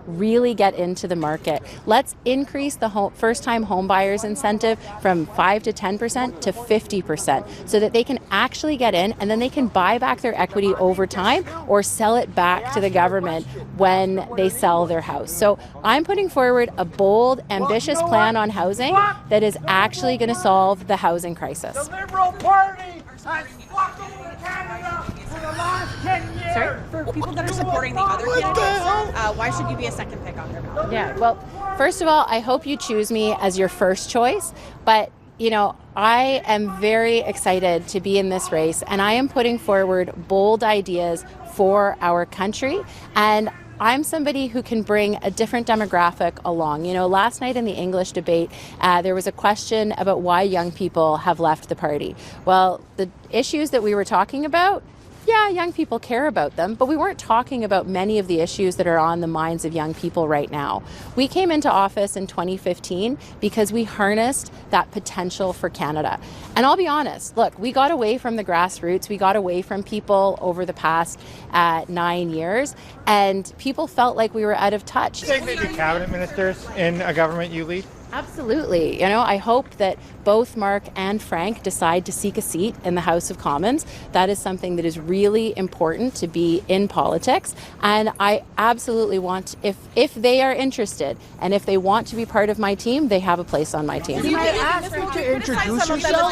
really get into the market. Let's increase the first-time homebuyers incentive from 5 to 10% to 50% so that they can actually get in and then they can buy back their equity over time or sell it back to the government when they sell their house. So I'm putting forward a bold, ambitious plan on housing that is actually going to solve the housing crisis. The Liberal Party has fucked over Canada for the last 10 years. Sorry? For people that are supporting the other candidates, why should you be a second pick on their ballot? Yeah, well, first of all, I hope you choose me as your first choice, but you know, I am very excited to be in this race, and I am putting forward bold ideas for our country, and I'm somebody who can bring a different demographic along. You know, last night in the English debate, there was a question about why young people have left the party. Well, the issues that we were talking about, yeah, young people care about them, but we weren't talking about many of the issues that are on the minds of young people right now. We came into office in 2015 because we harnessed that potential for Canada. And I'll be honest, look, we got away from the grassroots, we got away from people over the past 9 years, and people felt like we were out of touch. Do you think they'd be cabinet ministers in a government you lead? Absolutely. You know, I hope that both Mark and Frank decide to seek a seat in the House of Commons. That is something that is really important to be in politics. And I absolutely want, if they are interested and if they want to be part of my team, they have a place on my team. Will you ask you to introduce yourself?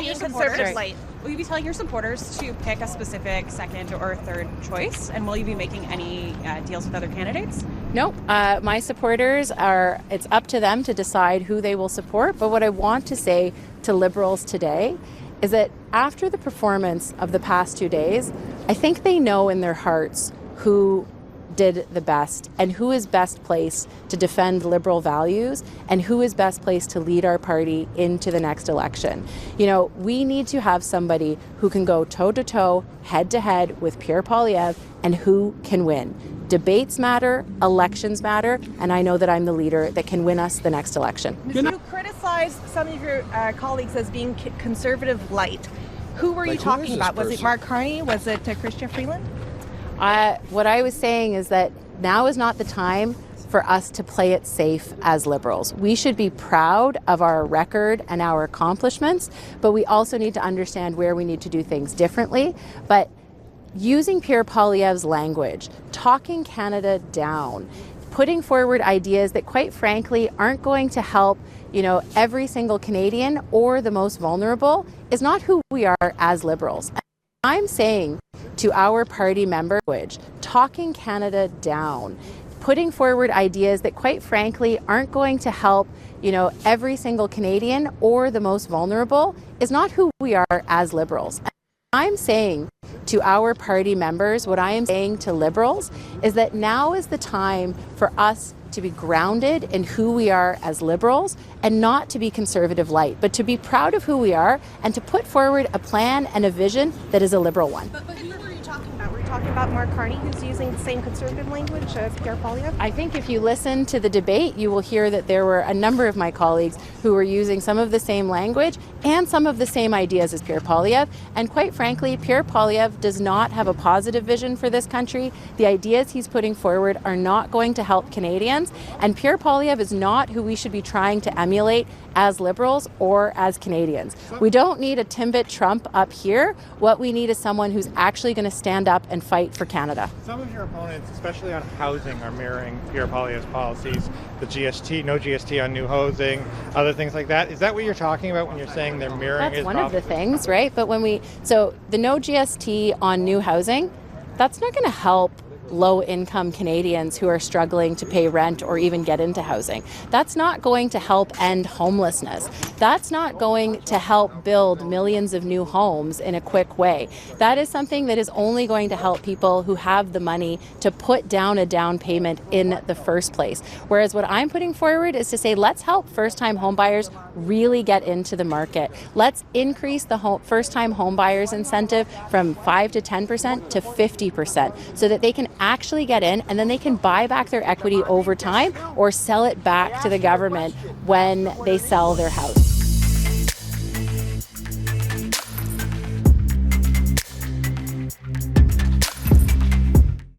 Will you be telling your supporters to pick a specific second or third choice? And will you be making any deals with other candidates? Nope. My supporters it's up to them to decide who they will support. But what I want to say to Liberals today is that after the performance of the past 2 days, I think they know in their hearts who did the best and who is best placed to defend Liberal values and who is best placed to lead our party into the next election. You know, we need to have somebody who can go toe-to-toe, head-to-head with Pierre Poilievre and who can win. Debates matter, elections matter, and I know that I'm the leader that can win us the next election. You criticized some of your colleagues as being conservative light. Who were you talking about? Was it Mark Carney? Was it Chrystia Freeland? What I was saying is that now is not the time for us to play it safe as Liberals. We should be proud of our record and our accomplishments, but we also need to understand where we need to do things differently. But using Pierre Poilievre's language, talking Canada down, putting forward ideas that quite frankly aren't going to help, you know, every single Canadian or the most vulnerable is not who we are as Liberals. I'm saying to our party members, talking Canada down, putting forward ideas that quite frankly aren't going to help, you know, every single Canadian or the most vulnerable is not who we are as Liberals. I'm saying to our party members, what I am saying to Liberals is that now is the time for us to be grounded in who we are as Liberals and not to be conservative light, but to be proud of who we are and to put forward a plan and a vision that is a Liberal one. But who were you talking about? Were you talking about Mark Carney, who's using the same conservative language as Pierre Poilievre? I think if you listen to the debate, you will hear that there were a number of my colleagues who were using some of the same language and some of the same ideas as Pierre Poilievre. And quite frankly, Pierre Poilievre does not have a positive vision for this country. The ideas he's putting forward are not going to help Canadians. And Pierre Poilievre is not who we should be trying to emulate as Liberals or as Canadians. We don't need a Timbit Trump up here. What we need is someone who's actually going to stand up and fight for Canada. Some of your opponents, especially on housing, are mirroring Pierre Poilievre's policies. The GST, no GST on new housing, other things like that. Is that what you're talking about when you're saying they're mirroring his policies? That's one of the things, right? But so the no GST on new housing, that's not going to help low-income Canadians who are struggling to pay rent or even get into housing. That's not going to help end homelessness. That's not going to help build millions of new homes in a quick way. That is something that is only going to help people who have the money to put down a down payment in the first place. Whereas what I'm putting forward is to say, let's help first-time homebuyers really get into the market. Let's increase the first-time homebuyers incentive from 5 to 10% to 50% so that they can actually get in and then they can buy back their equity over time or sell it back to the government when they sell their house.